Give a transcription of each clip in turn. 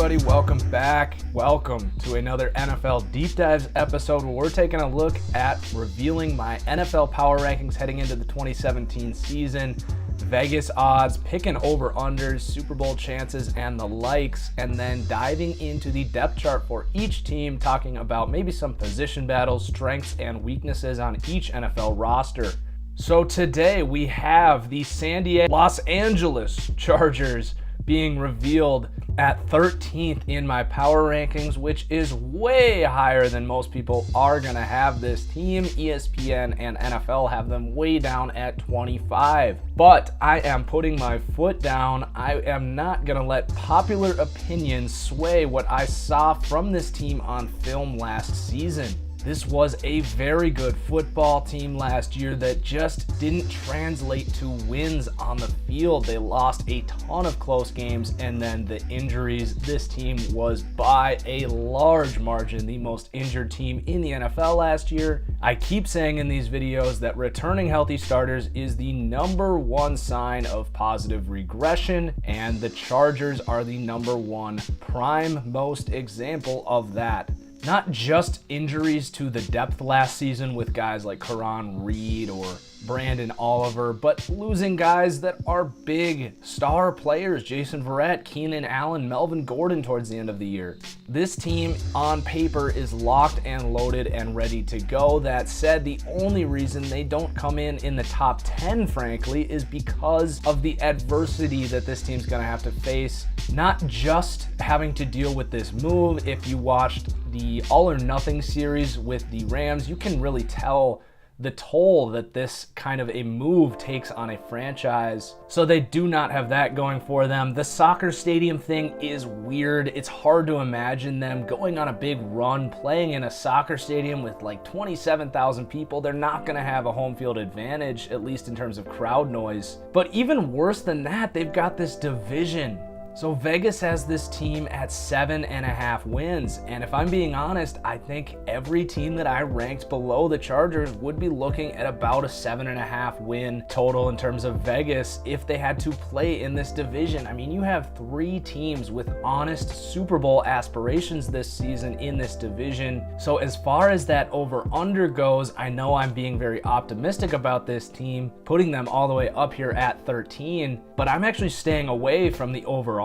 everybody, welcome back. Welcome to another NFL Deep Dives episode where we're taking a look at revealing my NFL power rankings heading into the 2017 season, Vegas odds, picking over-unders, Super Bowl chances, and the likes, and then diving into the depth chart for each team, talking about maybe some position battles, strengths, and weaknesses on each NFL roster. So today we have the Los Angeles Chargers being revealed at 13th in my power rankings, which is way higher than most people are going to have this team. ESPN and NFL have them way down at 25. But I am putting my foot down. I am not going to let popular opinion sway what I saw from this team on film last season. This was a very good football team last year that just didn't translate to wins on the field. They lost a ton of close games, and then the injuries. This team was by a large margin the most injured team in the NFL last year. I keep saying in these videos that returning healthy starters is the number one sign of positive regression, and the Chargers are the number one prime most example of that. Not just injuries to the depth last season with guys like Karan Reed or Brandon Oliver, but losing guys that are big star players, Jason Verrett, Keenan Allen, Melvin Gordon towards the end of the year. This team on paper is locked and loaded and ready to go. That said, the only reason they don't come in the top 10, frankly, is because of the adversity that this team's gonna have to face. Not just having to deal with this move. If you watched the All or Nothing series with the Rams, you can really tell the toll that this kind of a move takes on a franchise. So they do not have that going for them. The soccer stadium thing is weird. It's hard to imagine them going on a big run, playing in a soccer stadium with like 27,000 people. They're not going to have a home field advantage, at least in terms of crowd noise. But even worse than that, they've got this division. So Vegas has this team at 7.5 wins, and if I'm being honest, I think every team that I ranked below the Chargers would be looking at about a 7.5 win total in terms of Vegas if they had to play in this division. I mean, you have three teams with honest Super Bowl aspirations this season in this division. So as far as that over-under goes, I know I'm being very optimistic about this team, putting them all the way up here at 13, but I'm actually staying away from the over-under,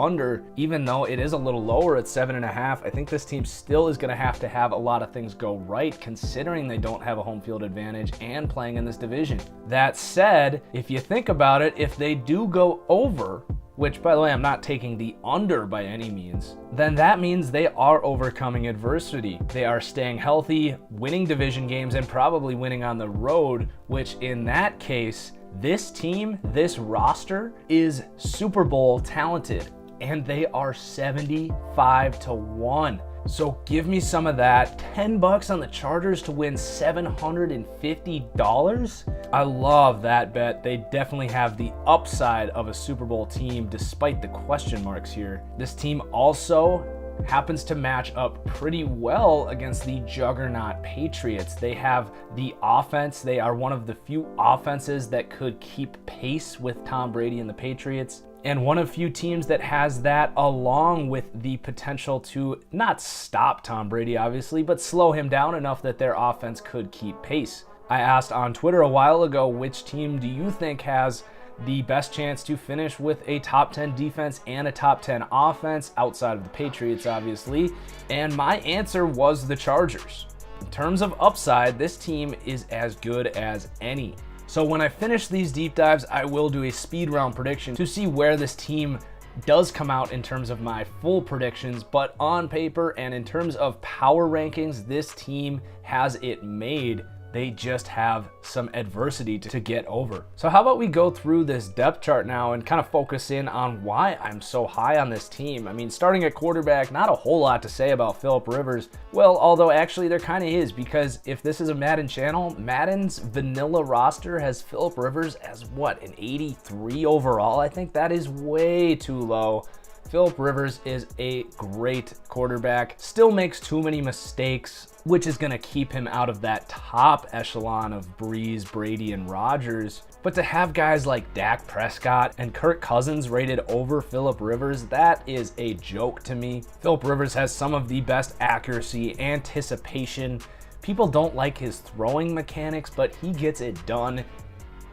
even though it is a little lower at 7.5. I think this team still is going to have a lot of things go right, considering they don't have a home field advantage and playing in this division. That said, if you think about it, if they do go over, which by the way, I'm not taking the under by any means, then that means they are overcoming adversity. They are staying healthy, winning division games, and probably winning on the road, which in that case, this team, this roster is Super Bowl talented, and they are 75-1. So give me some of that. $10 on the Chargers to win $750. I love that bet. They definitely have the upside of a Super Bowl team despite the question marks here. This team also happens to match up pretty well against the juggernaut Patriots. They have the offense. They are one of the few offenses that could keep pace with Tom Brady and the Patriots, and one of few teams that has that, along with the potential to not stop Tom Brady, obviously, but slow him down enough that their offense could keep pace. I asked on Twitter a while ago, which team do you think has the best chance to finish with a top 10 defense and a top 10 offense outside of the Patriots, obviously? And my answer was the Chargers. In terms of upside, this team is as good as any. So when I finish these deep dives, I will do a speed round prediction to see where this team does come out in terms of my full predictions, but on paper and in terms of power rankings, this team has it made. They just have some adversity to get over. So how about we go through this depth chart now and kind of focus in on why I'm so high on this team. I mean, starting at quarterback, not a whole lot to say about Philip Rivers. Well, although actually there kind of is, because if this is a Madden channel, Madden's vanilla roster has Philip Rivers as what, an 83 overall? I think that is way too low. Phillip Rivers is a great quarterback, still makes too many mistakes, which is going to keep him out of that top echelon of Breeze, Brady, and Rodgers. But to have guys like Dak Prescott and Kirk Cousins rated over Phillip Rivers, that is a joke to me. Phillip Rivers has some of the best accuracy, anticipation. People don't like his throwing mechanics, but he gets it done.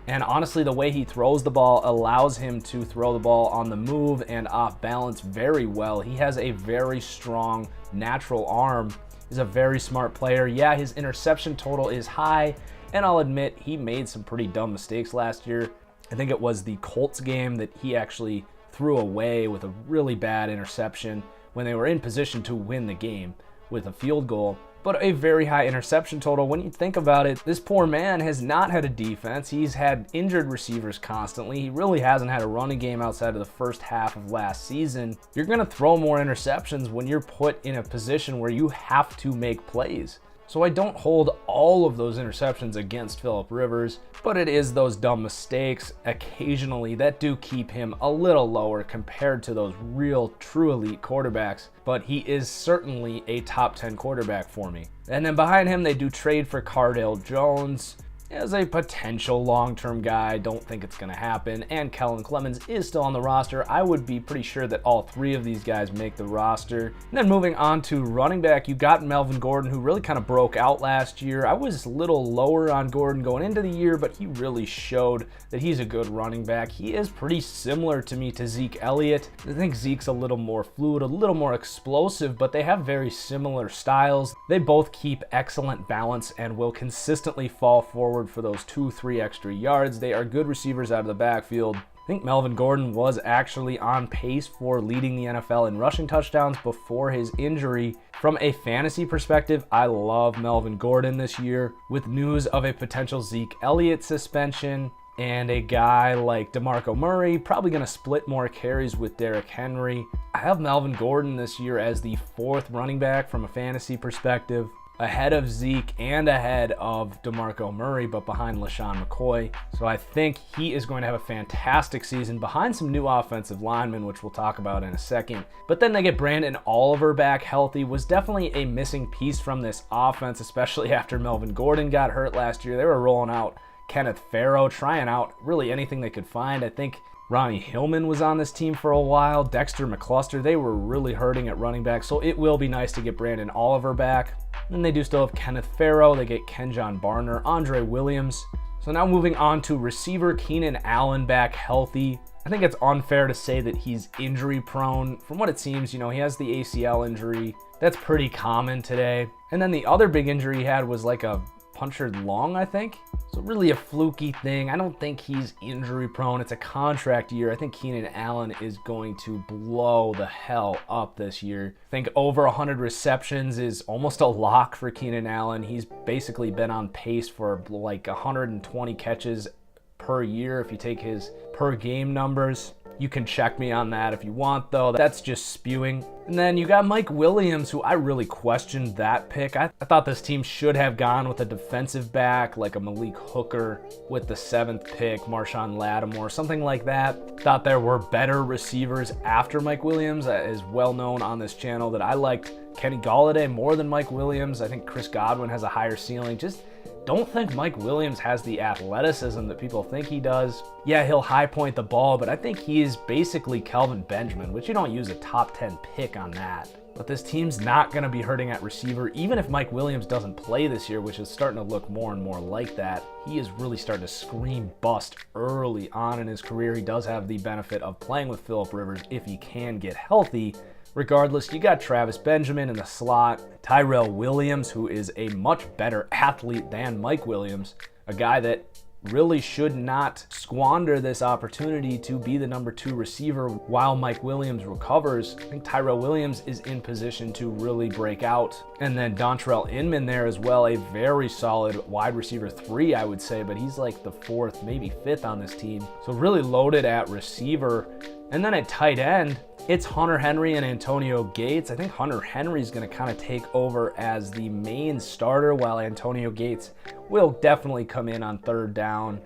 And honestly, the way he throws the ball allows him to throw the ball on the move and off balance very well. He has a very strong natural arm. He's a very smart player. Yeah, his interception total is high, and I'll admit he made some pretty dumb mistakes last year. I think it was the Colts game that he actually threw away with a really bad interception when they were in position to win the game with a field goal. But a very high interception total. When you think about it, this poor man has not had a defense. He's had injured receivers constantly. He really hasn't had a running game outside of the first half of last season. You're going to throw more interceptions when you're put in a position where you have to make plays. So I don't hold all of those interceptions against Phillip Rivers, but it is those dumb mistakes occasionally that do keep him a little lower compared to those real, true elite quarterbacks. But he is certainly a top 10 quarterback for me. And then behind him, they do trade for Cardale Jones as a potential long-term guy. Don't think it's going to happen. And Kellen Clemens is still on the roster. I would be pretty sure that all three of these guys make the roster. And then moving on to running back, you got Melvin Gordon, who really kind of broke out last year. I was a little lower on Gordon going into the year, but he really showed that he's a good running back. He is pretty similar to me to Zeke Elliott. I think Zeke's a little more fluid, a little more explosive, but they have very similar styles. They both keep excellent balance and will consistently fall forward for those 2-3 extra yards. They are good receivers out of the backfield. I think Melvin Gordon was actually on pace for leading the NFL in rushing touchdowns before his injury. From a fantasy perspective, I love Melvin Gordon this year. With news of a potential Zeke Elliott suspension and a guy like DeMarco Murray probably going to split more carries with Derrick Henry, I have Melvin Gordon this year as the fourth running back from a fantasy perspective, ahead of Zeke and ahead of DeMarco Murray, but behind LaShawn McCoy. So I think he is going to have a fantastic season behind some new offensive linemen, which we'll talk about in a second. But then they get Brandon Oliver back healthy. Was definitely a missing piece from this offense, especially after Melvin Gordon got hurt last year. They were rolling out Kenneth Farrow, trying out really anything they could find. I think Ronnie Hillman was on this team for a while. Dexter McCluster, they were really hurting at running back. So it will be nice to get Brandon Oliver back. And they do still have Kenneth Farrow. They get Kenjon Barner, Andre Williams. So now moving on to receiver, Keenan Allen back healthy. I think it's unfair to say that he's injury prone. From what it seems, he has the ACL injury. That's pretty common today. And then the other big injury he had was like a punctured lung, I think. So really a fluky thing. I don't think he's injury prone. It's a contract year. I think Keenan Allen is going to blow the hell up this year. I think over 100 receptions is almost a lock for Keenan Allen. He's basically been on pace for like 120 catches per year if you take his per game numbers. You can check me on that if you want, though. That's just spewing. And then you got Mike Williams, who I really questioned that pick. I thought this team should have gone with a defensive back, like a Malik Hooker with the 7th pick, Marshawn Lattimore, something like that. Thought there were better receivers after Mike Williams. It is well known on this channel that I liked Kenny Golladay more than Mike Williams. I think Chris Godwin has a higher ceiling. Just don't think Mike Williams has the athleticism that people think he does. Yeah, he'll high point the ball, but I think he is basically Kelvin Benjamin, which you don't use a top 10 pick on that. But this team's not going to be hurting at receiver, even if Mike Williams doesn't play this year, which is starting to look more and more like that. He is really starting to scream bust early on in his career. He does have the benefit of playing with Phillip Rivers if he can get healthy. Regardless, you got Travis Benjamin in the slot, Tyrell Williams, who is a much better athlete than Mike Williams, a guy that really should not squander this opportunity to be the number 2 receiver while Mike Williams recovers. I think Tyrell Williams is in position to really break out. And then Dontrell Inman there as well, a very solid wide receiver 3, I would say, but he's like the 4th, maybe 5th on this team. So really loaded at receiver. And then at tight end, it's Hunter Henry and Antonio Gates. I think Hunter Henry is going to kind of take over as the main starter, while Antonio Gates will definitely come in on 3rd down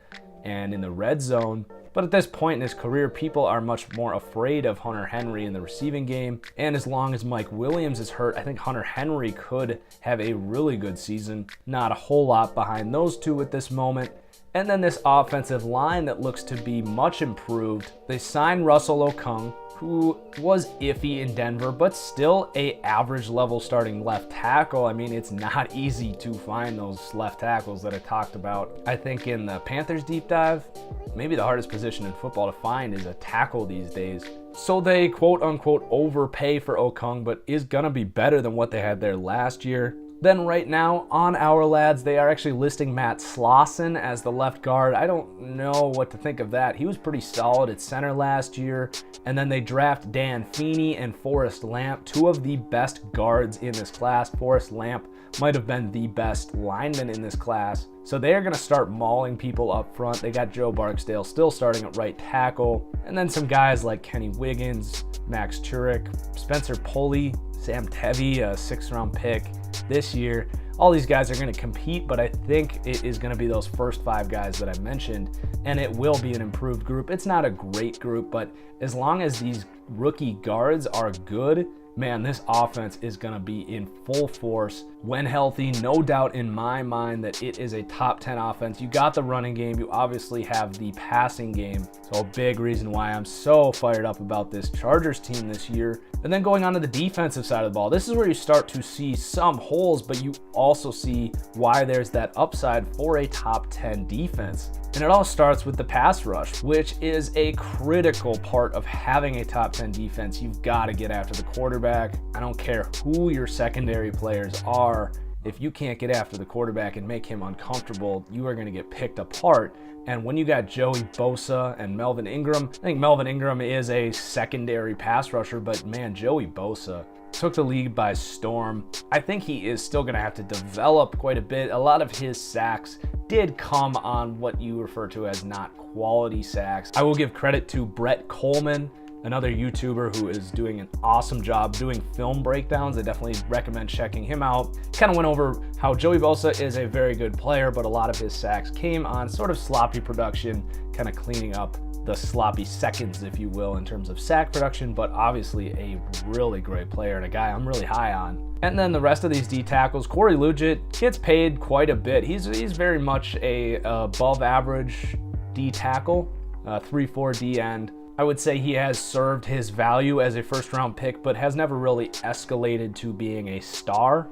and in the red zone. But at this point in his career, people are much more afraid of Hunter Henry in the receiving game. And as long as Mike Williams is hurt, I think Hunter Henry could have a really good season. Not a whole lot behind those two at this moment. And then this offensive line that looks to be much improved. They signed Russell Okung, who was iffy in Denver, but still a average level starting left tackle. I mean, it's not easy to find those left tackles that I talked about. I think in the Panthers deep dive, maybe the hardest position in football to find is a tackle these days. So they quote unquote overpay for Okung, but is gonna be better than what they had there last year. Then right now on Our Lads, they are actually listing Matt Slauson as the left guard. I don't know what to think of that. He was pretty solid at center last year. And then they draft Dan Feeney and Forrest Lamp, two of the best guards in this class. Forrest Lamp might have been the best lineman in this class. So they're going to start mauling people up front. They got Joe Barksdale still starting at right tackle. And then some guys like Kenny Wiggins, Max Turek, Spencer Pulley, Sam Tevy, a 6th-round pick this year. All these guys are going to compete, but I think it is going to be those first 5 guys that I mentioned, and it will be an improved group. It's not a great group, but as long as these rookie guards are good, man, this offense is going to be in full force when healthy. No doubt in my mind that it is a top 10 offense. You got the running game. You obviously have the passing game. So a big reason why I'm so fired up about this Chargers team this year. And then going on to the defensive side of the ball, this is where you start to see some holes, but you also see why there's that upside for a top 10 defense. And it all starts with the pass rush, which is a critical part of having a top 10 defense. You've got to get after the quarterback. I don't care who your secondary players are. If you can't get after the quarterback and make him uncomfortable, you are going to get picked apart. And when you got Joey Bosa and Melvin Ingram, I think Melvin Ingram is a secondary pass rusher, but man, Joey Bosa took the league by storm. I think he is still going to have to develop quite a bit. A lot of his sacks did come on what you refer to as not quality sacks. I will give credit to Brett Coleman, another YouTuber who is doing an awesome job doing film breakdowns. I definitely recommend checking him out. Kind of went over how Joey Bosa is a very good player, but a lot of his sacks came on sort of sloppy production, kind of cleaning up the sloppy seconds, if you will, in terms of sack production, but obviously a really great player and a guy I'm really high on. And then the rest of these D tackles, Corey Liuget gets paid quite a bit. He's very much a above average D tackle, 3-4 D end. I would say he has served his value as a first-round pick, but has never really escalated to being a star.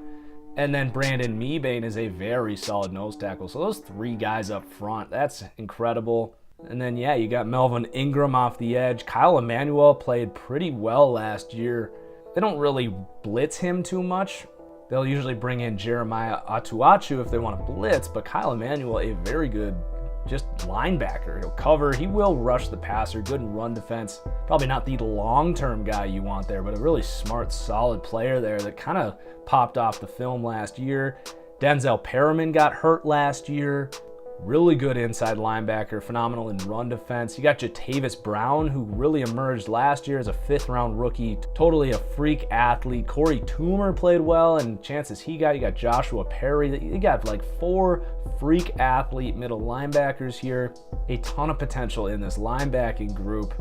And then Brandon Mebane is a very solid nose tackle. So those 3 guys up front, that's incredible. And then, yeah, you got Melvin Ingram off the edge. Kyle Emmanuel played pretty well last year. They don't really blitz him too much. They'll usually bring in Jeremiah Atuachu if they want to blitz, but Kyle Emmanuel, a very good just linebacker. He'll cover, he will rush the passer, good in run defense. Probably not the long-term guy you want there, but a really smart, solid player there that kind of popped off the film last year. Denzel Perriman got hurt last year. Really good inside linebacker, phenomenal in run defense. You got Jatavis Brown, who really emerged last year as a 5th-round rookie, totally a freak athlete. Corey Toomer played well, and chances he got. You got Joshua Perry. You got like 4 freak athlete middle linebackers here. A ton of potential in this linebacking group.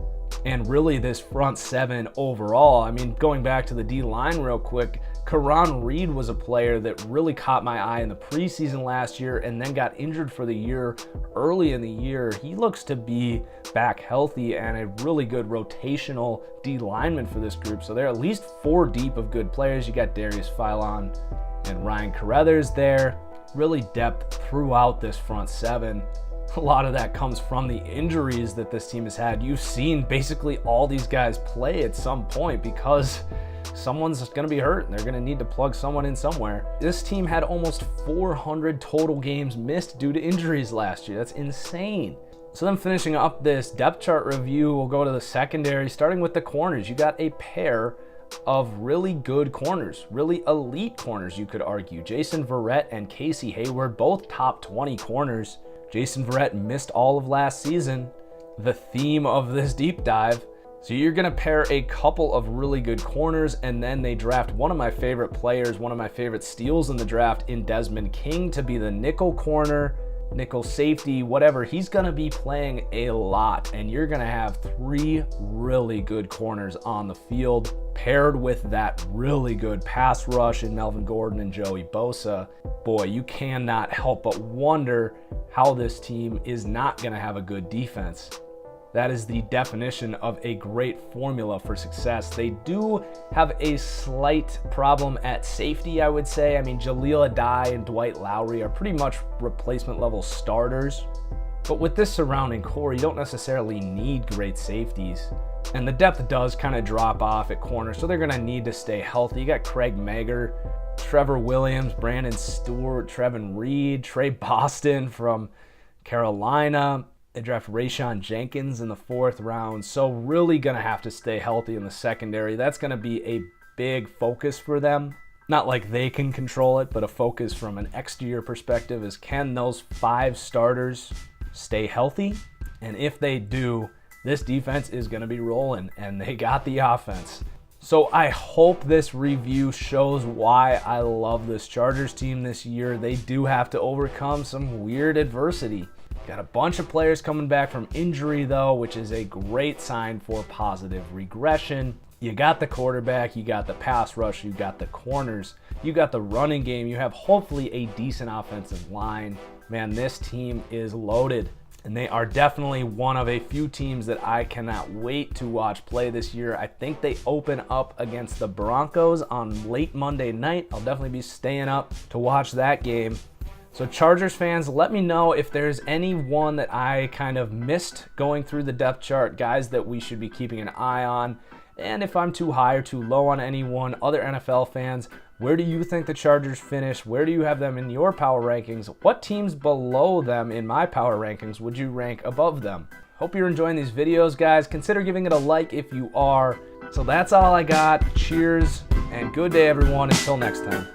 And really this front 7 overall. I mean, going back to the D-line real quick, Karan Reed was a player that really caught my eye in the preseason last year and then got injured for the year early in the year. He looks to be back healthy and a really good rotational D-lineman for this group. So they're at least 4 deep of good players. You got Darius Philon and Ryan Carruthers there. Really depth throughout this front 7. A lot of that comes from the injuries that this team has had. You've seen basically all these guys play at some point because someone's going to be hurt and they're going to need to plug someone in somewhere. This team had almost 400 total games missed due to injuries last year. That's insane. So then finishing up this depth chart review, we'll go to the secondary, starting with the corners. You got a pair of really good corners, really elite corners, you could argue. Jason Verrett and Casey Hayward, both top 20 corners. Jason Verrett missed all of last season, the theme of this deep dive. So you're going to pair a couple of really good corners, and then they draft one of my favorite players, one of my favorite steals in the draft in Desmond King to be the nickel corner. nickel safety, whatever. He's going to be playing a lot, and you're going to have 3 really good corners on the field paired with that really good pass rush in Melvin Gordon and Joey Bosa. Boy, you cannot help but wonder how this team is not going to have a good defense. That is the definition of a great formula for success. They do have a slight problem at safety, I would say. I mean, Jaleel Addae and Dwight Lowry are pretty much replacement level starters. But with this surrounding core, you don't necessarily need great safeties. And the depth does kind of drop off at corner, so they're going to need to stay healthy. You got Craig Mager, Trevor Williams, Brandon Stewart, Trevin Reed, Trey Boston from Carolina. They draft Rayshon Jenkins in the 4th round, so really going to have to stay healthy in the secondary. That's going to be a big focus for them. Not like they can control it, but a focus from an exterior perspective is, can those 5 starters stay healthy? And if they do, this defense is going to be rolling, and they got the offense. So I hope this review shows why I love this Chargers team this year. They do have to overcome some weird adversity. Got a bunch of players coming back from injury, though, which is a great sign for positive regression. You got the quarterback, you got the pass rush, you got the corners, you got the running game, you have hopefully a decent offensive line. Man, this team is loaded, and they are definitely one of a few teams that I cannot wait to watch play this year. I think they open up against the Broncos on late Monday night. I'll definitely be staying up to watch that game. So Chargers fans, let me know if there's anyone that I kind of missed going through the depth chart, guys that we should be keeping an eye on. And if I'm too high or too low on anyone, other NFL fans, where do you think the Chargers finish? Where do you have them in your power rankings? What teams below them in my power rankings would you rank above them? Hope you're enjoying these videos, guys. Consider giving it a like if you are. So that's all I got. Cheers and good day, everyone. Until next time.